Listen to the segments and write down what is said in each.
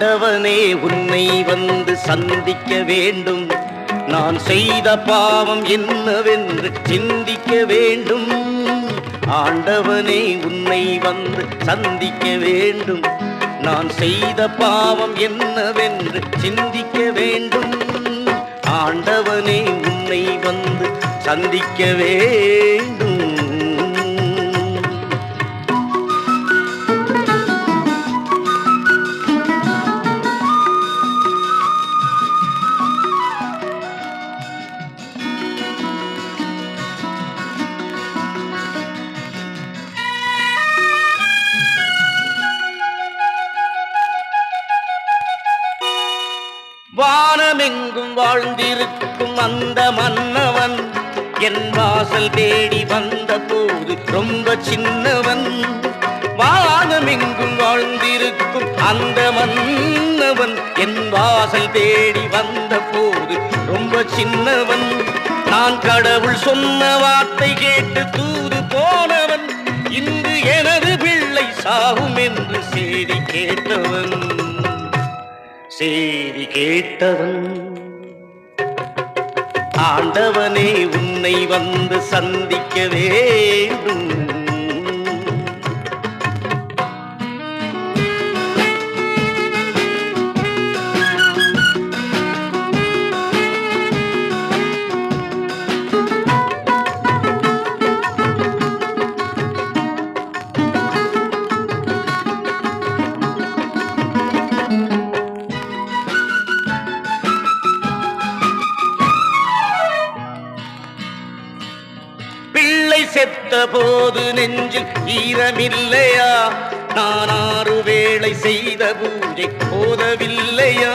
ஆண்டவனே உன்னை வந்து சந்திக்க வேண்டும். நான் செய்த பாவம் என்னவென்று சிந்திக்க வேண்டும். ஆண்டவனே உன்னை வந்து சந்திக்க வேண்டும். நான் செய்த பாவம் என்னவென்று சிந்திக்க வேண்டும். ஆண்டவனே உன்னை வந்து சந்திக்க வேண்டும். வானமெங்கும் வாழ்ந்திருக்கும் அந்த மன்னவன் என் வாசல் தேடி வந்த போது ரொம்ப சின்னவன். வானமெங்கும் வாழ்ந்திருக்கும் அந்த மன்னவன் என் வாசல் தேடி வந்த போது ரொம்ப சின்னவன். நான் கடவுள் சொன்ன வார்த்தை கேட்டு தூது போனவன். இன்று எனது பிள்ளை சாகும் என்று செய்தி கேட்டவன். செய்தி கேட்டவன். ஆண்டவனே உன்னை வந்து சந்திக்க வேண்டும். செத்த போது நெஞ்சில் ஈரமில்லையா? நான் 6 வேளை செய்த பூஜை போதவில்லையா?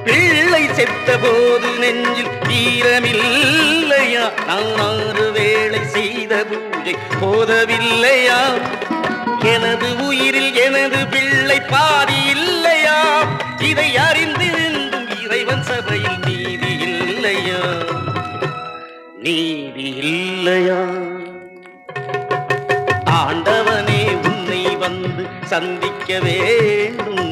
பிள்ளை செத்த போது நெஞ்சில் ஈரமில்லையா? நான் 6 வேளை செய்த பூஜை போதவில்லையா? எனது உயிரில் எனது பிள்ளை பாதி இல்லையா? இதை அறிந்திருந்தும் இறைவன் சபையில் நீதி இல்லையா? நீதி இல்லையா? ஆண்டவனே உன்னை வந்து சந்திக்க வேண்டும்.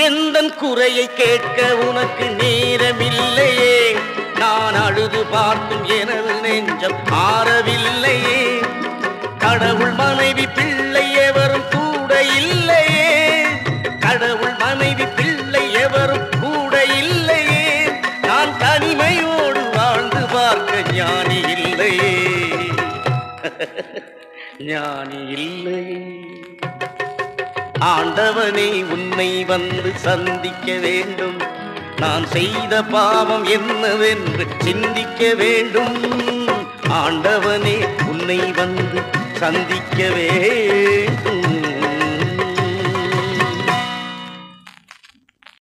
எந்தன் குறையை கேட்க உனக்கு நேரமில்லையே. நான் அழுது பார்த்தும் எனது நெஞ்சம் ஆறவில்லையே. கடவுள் மனைவி பிள்ளை எவரும் கூட இல்லையே. கடவுள் மனைவி பிள்ளை எவரும் கூட இல்லையே. நான் தனிமையோடு வாழ்ந்து பார்க்க ஞானி இல்லையே. ஞானி இல்லையே. ஆண்டவனே உன்னை வந்து சந்திக்க வேண்டும். நான் செய்த பாவம் என்னவென்று சிந்திக்க வேண்டும். ஆண்டவனே உன்னை வந்து சந்திக்க வேண்டும்.